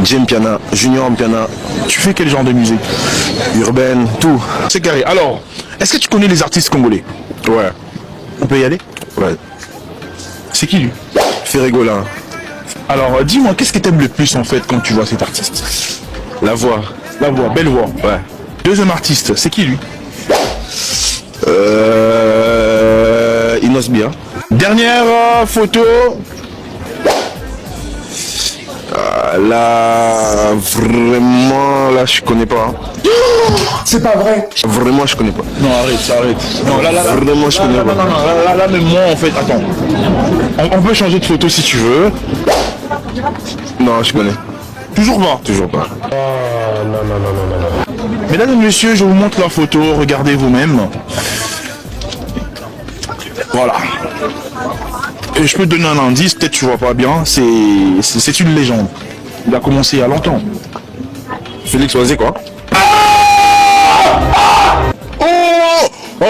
Jim Piana, Junior Piana. Tu fais quel genre de musique? Urbaine, tout. C'est carré. Alors, est-ce que tu connais les artistes congolais? Ouais. On peut y aller? Ouais. C'est qui lui? Ferregola. Alors, dis-moi, qu'est-ce que t'aimes le plus en fait quand tu vois cet artiste? La voix. La voix, belle voix. Ouais. Deuxième artiste, c'est qui lui? Inosbia. Dernière photo. Là, vraiment, là, je connais pas. C'est pas vrai. Vraiment, je connais pas. Non, arrête. Non, là, Vraiment, je connais pas. non, là, même moi, en fait, attends. On peut changer de photo si tu veux. Non, je connais. Toujours pas. Toujours pas. Mesdames et messieurs, je vous montre la photo, regardez vous-même. Voilà. Et je peux te donner un indice, peut-être tu vois pas bien, c'est une légende. Il a commencé il y a longtemps. Félix Oisé, quoi. Oh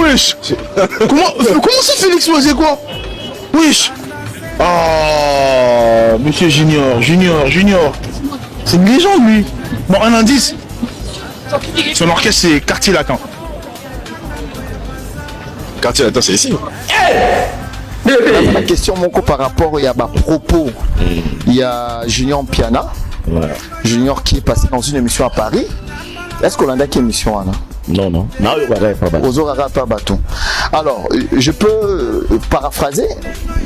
wesh. Comment ça Félix Oisé quoi? Wesh. Ah monsieur Junior. C'est une légende lui. Bon, un indice. Son orchestre c'est Quartier Latin. Quartier Latin, c'est ici. La question mon par rapport il y a propos, il y a Junior Piana, Junior qui est passé dans une émission à Paris. Est-ce qu'on a une émission là? Non. Alors, je peux paraphraser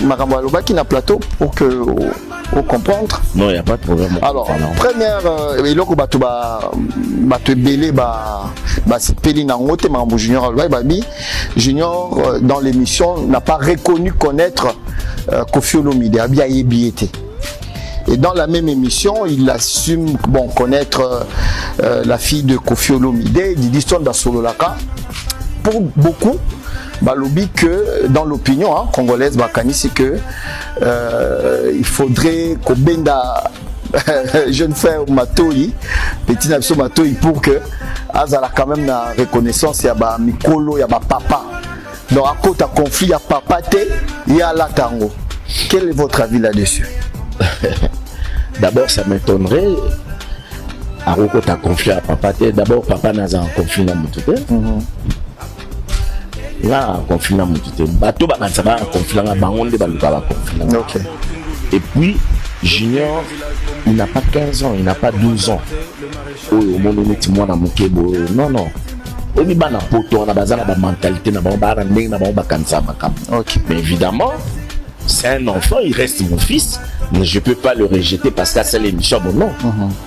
Marambo Aloba qui n'a plateau pour que vous comprendre. Non, il n'y a pas de problème. Alors, première, il c'est Péline Angote, Marambo Junior Aloba, Babi. Junior, dans l'émission, n'a pas reconnu connaître Koffi Olomide, Abia Yebiete. Et dans la même émission, il assume connaître la fille de Koffi Olomide, Didiston Dasololaka. Pour beaucoup, balobi que dans l'opinion congolaise, Bakani, c'est que il faudrait qu'Obenda jeune frère Matoi, petit Nabso Matoi, pour que Azala quand même la reconnaissance, il y a Mikolo, il y a papa. Donc à côté de conflit, il y a papa, il y a la tango. Quel est votre avis là-dessus? D'abord, ça m'étonnerait. À côté de conflit à papa, d'abord, papa n'a un conflit dans mon tuteur. Il y a un conflit dans mon tuteur. Bateau, un conflit dans mon tuteur. Et puis, Junior, il n'a pas 15 ans, il n'a pas 12 ans. Non. Mais évidemment, c'est un enfant, il reste mon fils, mais je ne peux pas le rejeter parce que c'est l'émission. Bon, non.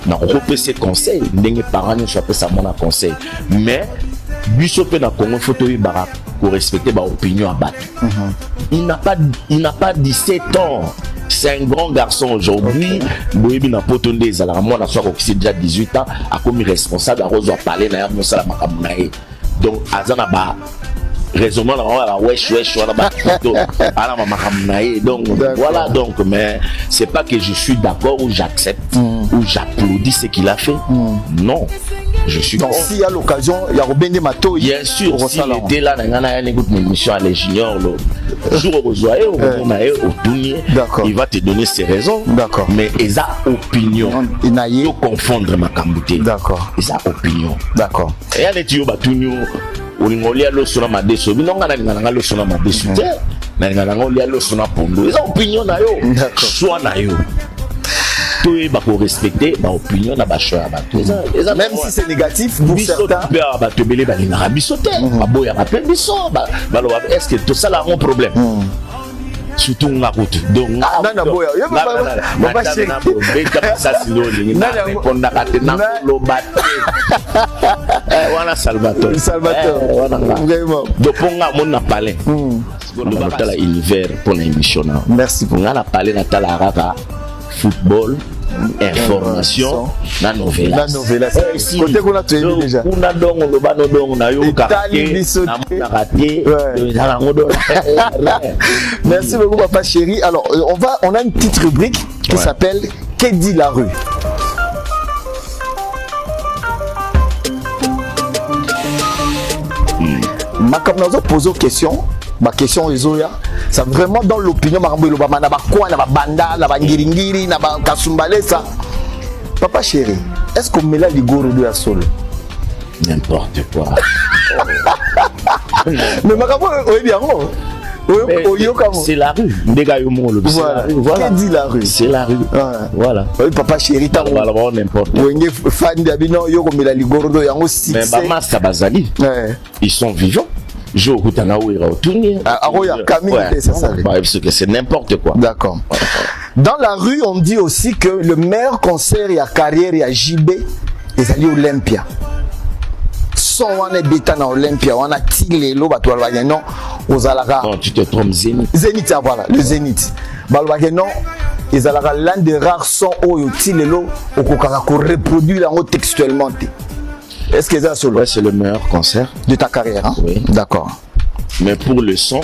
Non, on peut ses conseils. Les parents ne sont pas ça mon conseil. Mais, Bissopé dans Congo, il faut respecter l'opinion à battre. Il n'a pas 17 ans. C'est un grand garçon aujourd'hui. Boyebi na potonde ezala moi na soir qui déjà 18 ans a comme responsable à Rose parler na mo sala makamunae. Donc azana ba raisonnement la wesh wana ba photo ala makamunae. Donc voilà, donc mais c'est pas que je suis d'accord ou j'accepte ou j'applaudis ce qu'il a fait. Non. Je suis donc s'il y a l'occasion, il y a Robin Mato. Bien sûr, s'il était là, une émission à les juniors, il va te donner ses raisons. D'accord. Mais il a opinion. Il n'a pas confondre ma cambouté. D'accord. Il a opinion. D'accord. Et à l'étude, il y a l'osona madeso. Il y a l'osona madeso. Il y a l'osona pondo. Il a opinion na yo. Soit na yo. Tout est pour respecter l'opinion de choix. Même si c'est négatif, pour certains. Est-ce que tout ça a un problème? Surtout la route. Donc, merci beaucoup. Football, information, la novela. La novela, c'est côté qu'on a tué déjà. Merci beaucoup, papa chéri. Alors, on a une petite rubrique qui s'appelle Que dit la rue? Ma comme nous avons posé une question. Ma question est c'est vraiment dans l'opinion Marambo Elobama na ba quoi na ba banda na ba ngiringiri na ba kasumbalesa Papa chéri, est-ce qu'on met là les gourous à solo? N'importe quoi. Mais ma capo, oui bien bon. C'est la rue. Voilà. Qu'est-ce dit la rue? C'est la rue. Voilà. Oui, papa chéri, t'as n'importe quoi. Oui, fan d'Abino, yo comme la ligordo, y'a aussi. Mais maman Sabazali, ils sont vivants. Je c'est n'importe quoi. D'accord. Dans la rue, on dit aussi que le meilleur concert, il y a carrière, il y a JB, ils allaient Olympia. Son on est bêta dans Olympia, on a tiré l'eau, non, aux Alara. Non, tu te trompes, Zénith. Zénith, voilà, le Zénith. Non, ils Alara, l'un des rares sons où ils tirent l'eau, au Kokaka, qu'on reproduit textuellement. Est-ce que c'est solo? Ouais, c'est le meilleur concert de ta carrière, hein? Oui. D'accord. Mais pour le son,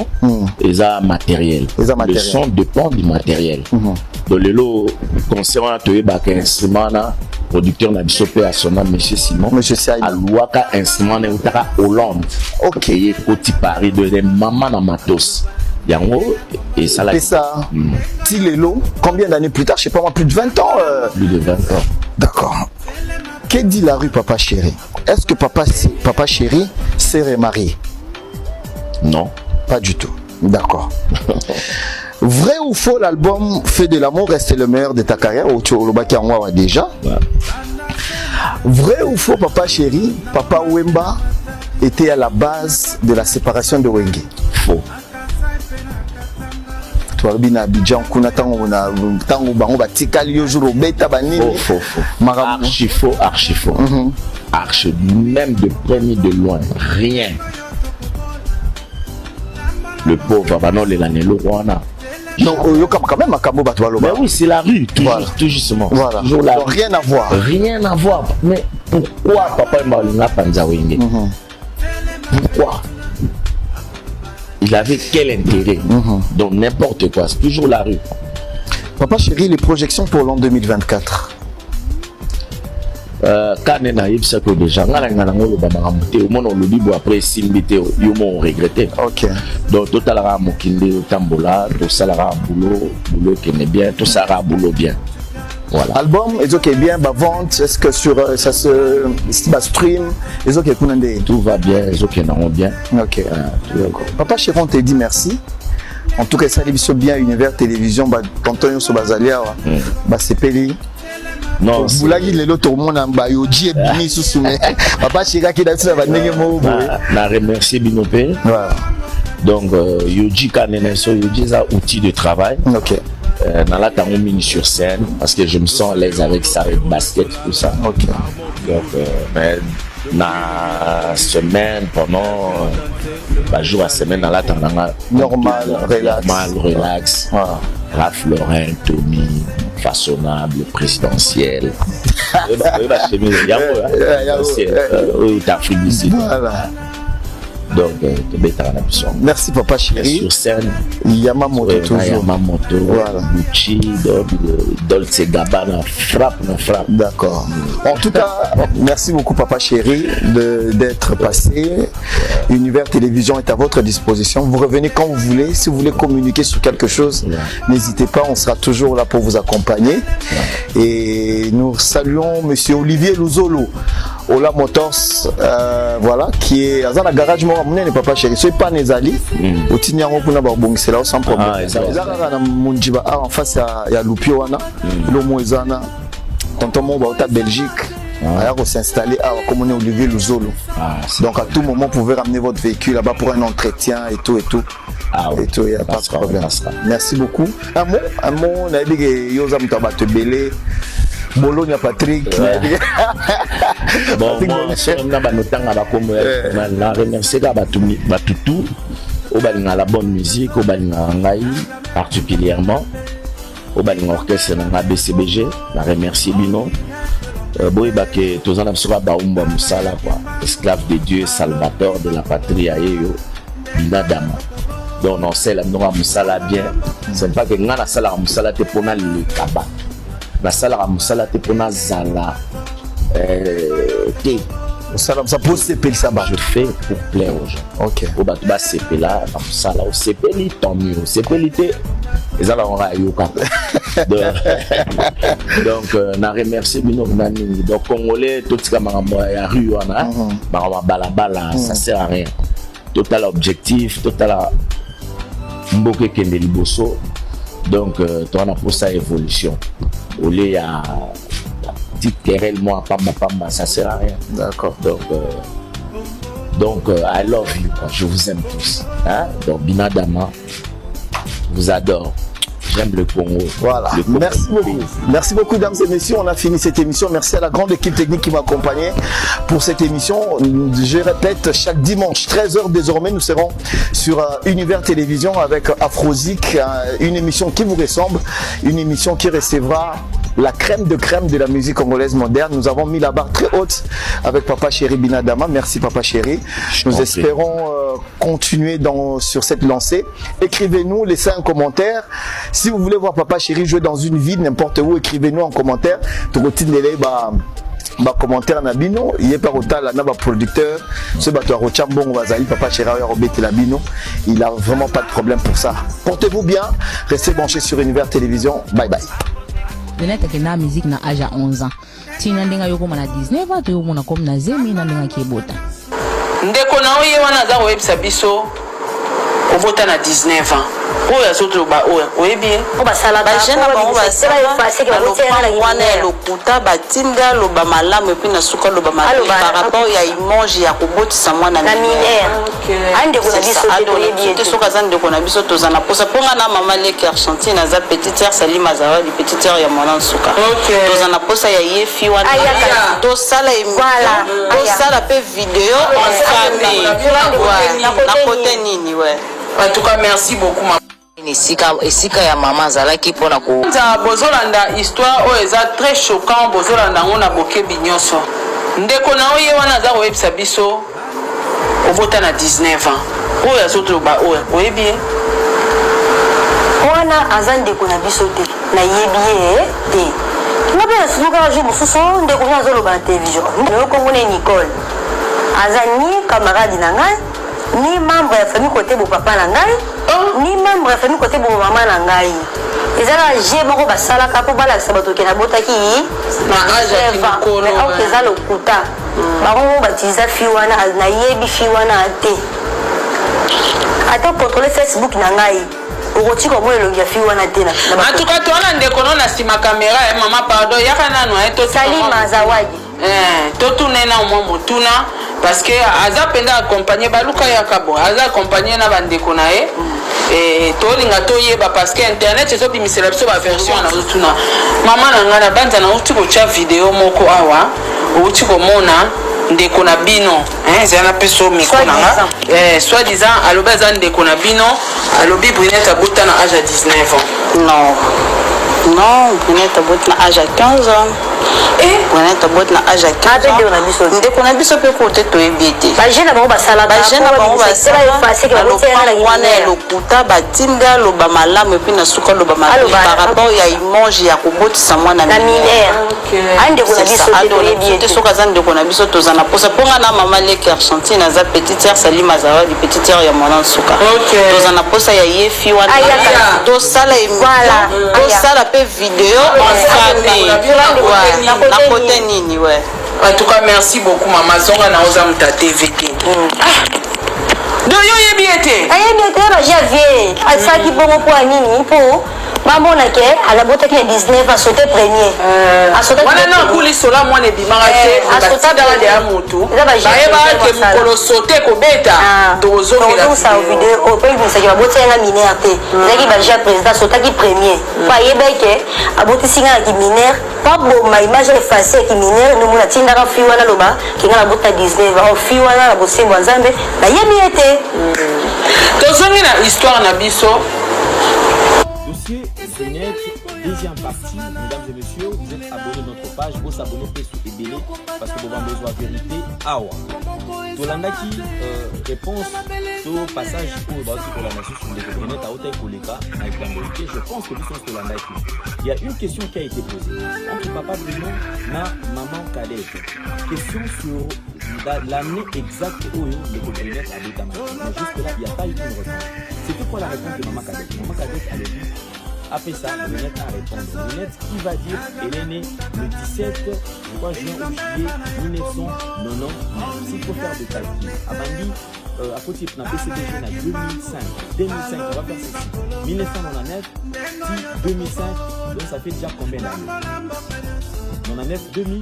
ils ont matériel. Le son dépend du matériel. Donc le concert on a trouvé un instrument là, producteur n'a pas à son nom, Monsieur Simon. Monsieur Simon. À l'ouaka instrument n'est pas Hollande. Ok. Et côté Paris de maman na matos. Yango et ça là. Et ça. Tilelo, combien d'années plus tard? Je sais pas moi, plus de 20 ans. Plus de 20 ans. D'accord. Que dit la rue, papa chéri? Est-ce que papa chéri s'est remarié? Non. Pas du tout. D'accord. Vrai ou faux, l'album Fait de l'amour reste le meilleur de ta carrière? Ou tu as déjà? Vrai ou faux, papa chéri, papa Wemba était à la base de la séparation de Wenge? Faux. Toi, Bina Abidjan, kuna tango na tango bango batikali yo jour beta banini. Faux. Archi faux, archi faux. Archi, même de premier de loin, rien. Le pauvre Banon Lelanelo Rwanda. Non, quand même à Cabo Batoualo. Mais oui, c'est la rue, toujours, voilà. Tout justement. Voilà. Toujours la donc, rien à voir. Rien à voir. Mais pourquoi papa Mbalinga Panzawenge? Pourquoi? Il avait quel intérêt? Donc n'importe quoi, c'est toujours la rue. Papa chéri, les projections pour l'an 2024? Quand on a eu ça que déjà, on a le après Simbité, on regretté. Ok. Donc tout à l'heure, Mokinde, Tambola, tout ça, boulot qui est bien, tout ça, boulot bien. Voilà. Album, est-ce que bien, vente, est-ce que sur ça se stream, est-ce que tout va bien, est-ce que non bien. Ok. Papa chéri, on te dit merci. En tout cas, ça a bien Univers Télévision, Antonio Sobazalia, c'est Peli. Non, vous l'avez dit, tout le monde a dit papa chéri qui a dit ça va néger mo. Na remercier Binopé. Voilà. Donc Yoji Kaneneso, Yoji ça outil de travail. OK. Dans la temps mini sur scène parce que je me sens à l'aise avec ça, avec basket tout ça. OK. Donc mais na semaine pendant jour à semaine dans la temps normal, relax. Voilà. Raph Lauren, Tommy, façonnable, présidentiel. Donc, merci papa chéri. Sur scène, Yamamoto toujours. Yamamoto, voilà. Gucci, Dolce Gabbana, frappe. D'accord. En tout cas, merci beaucoup papa chéri d'être passé. Univers Télévision est à votre disposition. Vous revenez quand vous voulez. Si vous voulez communiquer sur quelque chose, n'hésitez pas. On sera toujours là pour vous accompagner. Et nous saluons monsieur Olivier Luzolo. Ola Motors, voilà, qui est dans la garage moi mon papa chéri, c'est pas Nezali, au Tinyango pour n'avoir bon c'est là sans problème. En face il y a Lupio wana, Lomo Ezana, tonton mo ba au Belgique, alors on s'installer à comme on est Olivier Luzolo. Donc à tout moment vous pouvez ramener votre véhicule là-bas pour un entretien et tout. Et tout, il n'y a pas de problème. Merci beaucoup. Un mot, on a dit que Yosa Mutaba te belé. Bologna Patrick. Bon, moi, je remercie Batutu, au la bonne musique, au Ngaï, particulièrement, au orchestre de BCBG, je remercie Bino. Boy Bake, tous en absora Baumba Moussala, esclave de Dieu, salvateur de la patrie, Ayo, Bina Dama. Donc, on sait la Moussala bien. C'est pas que nous avons la salle à Moussala pour le tabac. La salle à Moussala pour la zala. Ça pose CP ça je fais pour plaire aux gens. Ok. Au bas CP là, Moussala, au CP tant mieux. CP l'été, les gens ont raillé au cap. Donc na remercier bino nani. Donc congolais tout ce makambo ya rue wana, makambo balabala, ça sert à rien. Total objectif, total mboke kende liboso. Donc toi on a pour ça évolution. Au lieu ya petite querelle moi pamba ça sert à rien. D'accord. Donc I love you, quoi. Je vous aime tous. Hein? Donc Binadama vous adore. J'aime le Congo. Voilà. Le Congo. Merci beaucoup. Merci beaucoup, mesdames et messieurs. On a fini cette émission. Merci à la grande équipe technique qui m'a accompagné pour cette émission. Je répète, chaque dimanche, 13h désormais, nous serons sur Univers Télévision avec Afrozik, une émission qui vous ressemble, une émission qui recevra la crème de la musique congolaise moderne. Nous avons mis la barre très haute avec Papa Chéri Binadama. Merci Papa Chéri. Nous espérons continuer sur cette lancée. Écrivez-nous, laissez un commentaire. Si vous voulez voir Papa Chéri jouer dans une ville, n'importe où, écrivez-nous en commentaire. Commentaire na bino, il est par autal na ba producteur, ce bateau à Rochambon Wazali, Papa Chéri Robert Labino, il a vraiment pas de problème pour ça. Portez-vous bien, restez branchés sur Univers Télévision. Bye bye. Doneta ke na musique na âge à 11 ans. Tina ndenga yoko na 19 ans, to yoko na comme na zemi na ndenga kebota. Ndeko na oye wana za websa biso obota na 19 ans. Oya soto ba oya oyebi basala ba jeune bango basala efase ke ba wana lokuta batinda loba malamu epi na suka loba malamu par rapport ya image ya kobotisa mwana na minere ande ko na biso te soka za ndeko na biso tozana posa ponga na mama leki Argentine za petite sœur Salima Zawadi petite sœur ya mwana suka tozana posa ya yefi wana to sala to sala pe vidéo en famille na côté nini ouais. En tout cas merci beaucoup maman. esika ya mama zalaki pona ko nza bozolanda histoire oyo eza très choquant bozolanda ngo na bokebi nyonso ndeko na oye wana za koyebisa biso obota na 19 ans oyo azotoloba oyo oyebi wana aza ndeko na biso te nayebi ye te ngabe nasuka jour mosusu ndeko na azoloba na télévision nokongone Nicole aza ni camarade na ngai ni membre ya famille côté bo papa na ngai ni membre ya famille côté bo mama na ngai ezala je moko basalaka po balakisa bato ke nabotaki na âge ya kimokolo eza lokuta bango batiza fi wana nayebi fi wana te ata kontrole Facebook na ngai okoti komona elongi ya fi wana te en tout cas towana ndeko no na nsima caméra ya mama pardon yaka nano Salima Zawadi totuna na mwa motuna parce que aza penda accompagner baluka ya kabo aza accompagner na bandeko na ye tolinga toyeba parce que internet ezobimisela biso ba version na totuna mama na ngana banza na uti kocha video moko awa uti komona ndeko na bino zana peso miko nanga soit disant aloba za ndeko na bino alobi Brunette abota na âge à 19 ans non Brunette abota na âge à 15 ans Brunette abota na âge à 15 ans ndeko na biso pe ko te toyebi te ba jeune bango basala ba jeune bango basala efase ke wana lokuta batinda loba malamu epi na suka loba malamu par rapport ya image ya kobotisa mwana na minere ande ko na biso te toyebi te soka za ndeko na biso tozana posa ponga na mama leki Argentine aza petite sœur Salima Zawadi petite sœur ya mwana suka tozana posa ya yefi wana to sala pe vidéo en famille na côté nini ouais. En tout cas merci beaucoup maman zonga na oza muta TV king do yo yebi ete ba javier asaki bongo kwa nini po mamona ke alabota ke 19 a sauté premier wana na kuli sola mwana bimara te asota dala de amutu bayeba ke mukolo sauté ko beta tozo la sa vidéo o pe bisa ke babota nga mineur te zaki ba ja président sauta ki premier pa yeba ke aboti singa ki mineur pa bo ma image effacée ki mineur no mona tinda ka fi wana loba ki nga bota 19 o fi wana la bosembo nzambe na yebi ete tozongi na histoire na biso Dossier Brunette, deuxième partie. Mesdames et messieurs, vous êtes abonnés à notre page. Vous s'abonnez sur Ebélé parce que vous avez besoin de vérité. Awa. Tolandaki, réponse au passage pour la nation sur les Brunette à Hôtel Koleka avec la vérité. Je pense que nous sommes Tolandaki. Il y a une question qui a été posée entre papa Bruno et maman Kadek. Question sur l'année exacte où les Brunette habitent à Maman. Mais jusque-là, il n'y a pas eu une réponse. C'était quoi la réponse de maman Kadek? Maman Kadek, elle a dit après ça, Brunette à répondre. Brunette qui va dire, elle est née le 17 je crois, juin ou juillet 1999. S'il faut faire des calculs, Abandi, à côté de la PCBG, en 2005, on va faire ceci. 1999, si 2005, donc ça fait déjà combien d'années? 99, 2000,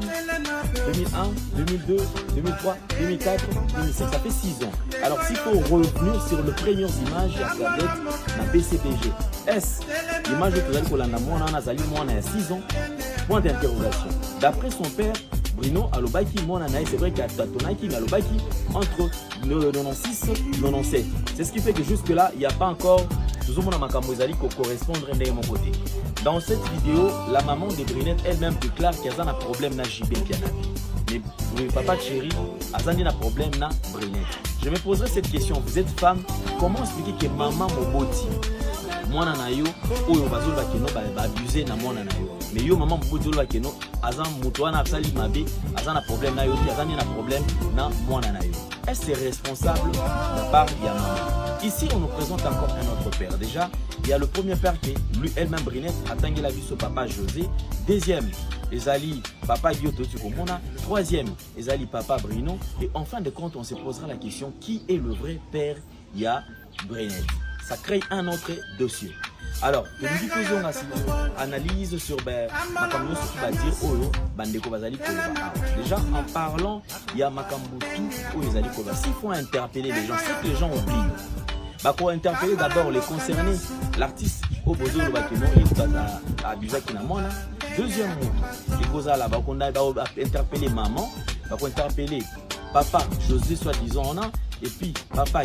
2001, 2002, 2003, 2004, 2005, ça fait 6 ans. Alors s'il faut revenir sur les premières images, il y a peut-être la PCBG. Est-ce l'image que vous allez coller dans mon an, Azali, moi, il y a 6 ans? Point d'interrogation. D'après son père, Bruno Alobaki, mon anaï, c'est vrai qu'il y a Tatonaki, mais Alobaki entre 96 et 97. C'est ce qui fait que jusque-là, il n'y a pas encore tout le monde a correspondre de mon côté. Dans cette vidéo, la maman de Brunette elle-même déclare qu'elle a un problème na JB Piana. Mais papa chéri, elle a un problème na Brunette. Je me poserai cette question. Vous êtes femme, comment expliquer que maman Moboti, moi na yo, oyo bazolo bakeno ba abuser na moi na yo. Mais yo maman Moboti lo bakeno, azan muto na sali mabe, azan a problème na yo, azan na problème na moi na yo. Est-ce que c'est responsable de part de maman? Ici, on nous présente encore un autre père. Déjà, il y a le premier père qui, lui, elle-même, Brunette, a tangué la vie sur papa José. Deuxième, Ezali, papa Yoto Tukomona. Troisième, Ezali, papa Bruno. Et en fin de compte, on se posera la question, qui est le vrai père ya Brunette? Ça crée un autre dossier. Alors, nous faisons une analyse sur Makambo, ce qui va dire Oyo, Bandeko Bazali Koloba. Déjà, en parlant, il y a Makambo tout Oyo Zali Koloba. S'il faut interpeller les gens, c'est que les gens oublient. Pour interpeller d'abord les concernés, l'artiste au Bozo le bâtiment, il est à Bizaki Namona. Deuxième mot, il faut interpeller maman, il faut interpeller papa José, soi-disant, et puis papa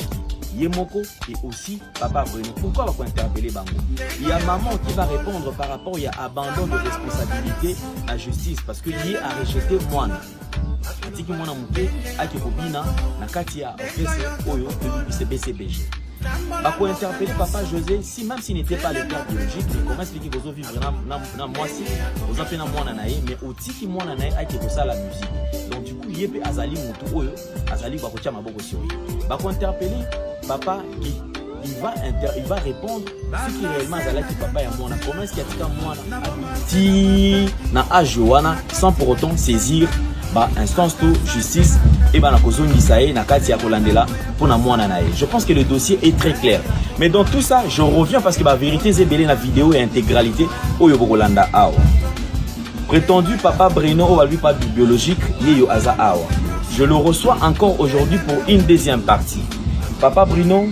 Yemoko et aussi papa Bruno. Pourquoi on va interpeller Bango? Il y a maman qui va répondre par rapport à abandon de responsabilité à justice parce qu'il y a rejeté moi. Atiki mwana muke aki kobina na kati ya orchestre oyo de BCBG. Pour interpeller papa José, si même s'il n'était pas le père biologique, mais comment expliquer que vous vivez dans moi si vous avez un moi nanaï, mais au tiki moi nanaï a qui ça la musique. Donc du coup, il y a Azali Moutou oyo, Azali Bakotia Maboko Sori. Pour interpeller papa qui il va répondre ce qui réellement Azali qui papa et moi comment est-ce qu'il y a moi ti na ajoana sans pour autant saisir instance de justice et la cause na kati ya kolandela pour na mwana nae. Je pense que le dossier est très clair. Mais dans tout ça, je reviens parce que la vérité c'est belé la vidéo et intégralité oyo bokolanda awa. Prétendu papa Bruno ou lui pas biologique yeyo aza awa. Je le reçois encore aujourd'hui pour une deuxième partie. Papa Bruno,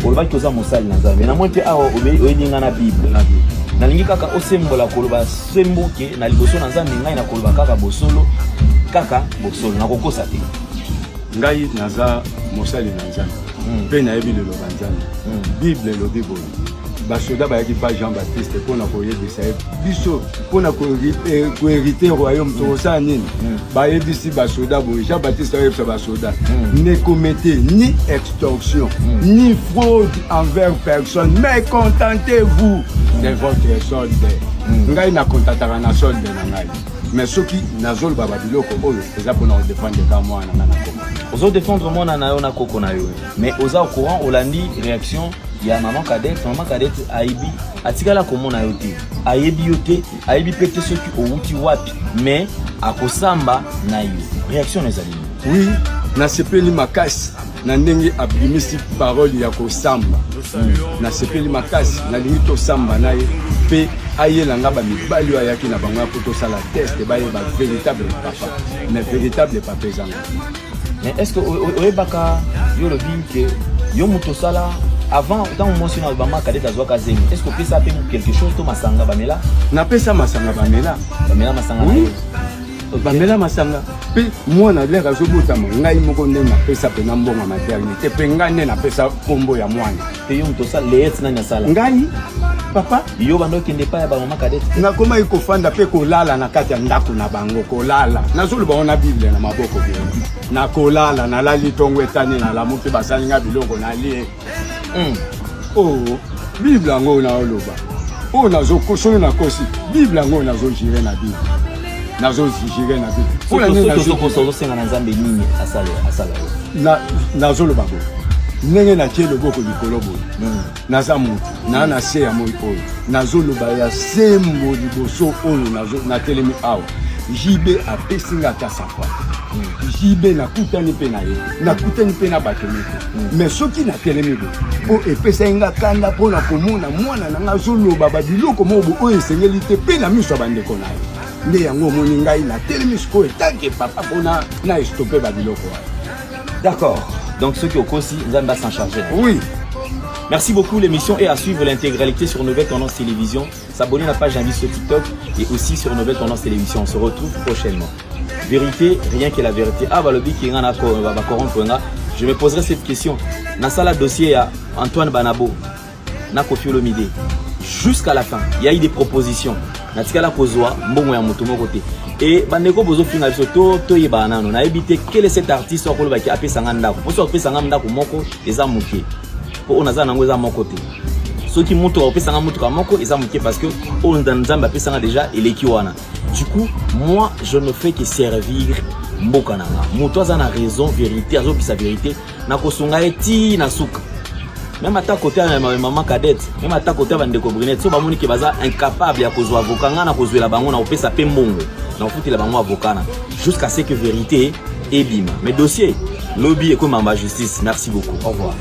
on va koza mosali na nzambe. Na moi pe awa oyeninga na Bible. Nalingi kaka osembola koloba semboke na liboso na nzambe ngai na koloba kaka bosolo. Kaka bosolo na kokosa te ngai naza mosali na nzambe pe na yebi lelo banzambe Bible lobi boye basoda bayaki pa Jean Baptiste pona koyebisa biso pona koherite royaume tokosala nini bayebisi basoda boye Jean Baptiste ayebisa basoda ne commettez ni extorsion ni fraude envers personne mais contentez-vous de votre solde. Ngai na kontataka na solde na ngai. Mais ceux qui n'azol baba biloko oyo eza pona défendre ka moi na koma. Ozo défendre moi na yo na koko na yo. Mais oza au courant Olandi réaction ya maman cadette aibi atikala komona yo te. Ayebi yo te, ayebi pete ceux qui outi wapi mais akosamba na yo. Réaction ezali. Oui, na sepeli makasi na ndenge abimisi parole ya kosamba. Na sepeli makasi na lingi to samba na ye pe ayelanga ba mibali ayaki na bango pour to sala test ba ye ba véritable papa mais véritable papa zanga. Mais est-ce que oyebaka yo le bin que yo muto sala avant tant moi sur ba makade ta zoka zemi est-ce que pesa pe quelque chose to masanga bamela na pesa masanga bamela masanga oui bamela masanga pe moi na leka zo botama ngai moko ndenge na pesa pe na mbonga maternité pe ngane na pesa kombo ya mwana pe yo muto sala leet na sala ngai papa yo bando kende pa ya ba mama kadete na koma iko fanda pe kolala na kati ya ndako na bango kolala na zulu ba ona Bible na maboko bien na kolala na lali tongo etani na la mutu basalinga biloko na lie oh Bible ngo na oloba oh na zo koso na kosi Bible ngo na zo jire na Bible na zo jire na Bible pour la nini na zo koso senga na nzambe nini asala na zulu babo ndenge natie loboko likolo boye naza motu naa na se ya moi oyo nazoloba ya sembo liboso oyo natelemi awa jibe apesinga ata safa jibe nakutani mpe na ye nakutani mpe na bato moko mais soki natelemi boye po epesai nga kanda mpona komona mwana na nga azoloba babiloko moko oyo esengeli te mpe na miso ya bandeko na ye nde yango omoni ngai natelemi sikoyo etanke papa mpona na estope babiloko wana. D'accord. Donc ceux qui ont aussi, Nzamba s'en charger. Oui. Merci beaucoup. L'émission est à suivre l'intégralité sur Nouvelle Tendance Télévision. S'abonner à la page Invite sur TikTok et aussi sur Nouvelle Tendance Télévision. On se retrouve prochainement. Vérité, rien que la vérité. Ah, bah le bic qui je me poserai cette question. Dans ça, dossier à Antoine Banabo, na Koffi Olomide. Jusqu'à la fin, il y a eu des propositions. Natikala Kozwa, Mbongo ya Motomo côté. Et bandeko bozo finga biso to yebana no na ebité quel est cet artiste okolo ki apesa nganda ko poso apesa nganda ko moko eza muke po onaza nango eza moko te soki muto apesa nganda muto ka moko eza muke parce que on nzamba apesa nganda déjà eleki wana. Du coup moi je ne fais que servir mboka nanga muto aza na raison vérité azo bisa vérité na kosunga eti na suka. Même à ta côté à maman cadette, même à ta côté à bandeko brunette, so bamoni ki baza incapable ya kozwa avocat nga na kozwa la bango na opesa pe mbongo. Na fouti la bango avocat jusqu'à ce que vérité et bim. Mes dossiers, lobby et comme en justice. Merci beaucoup. Au revoir.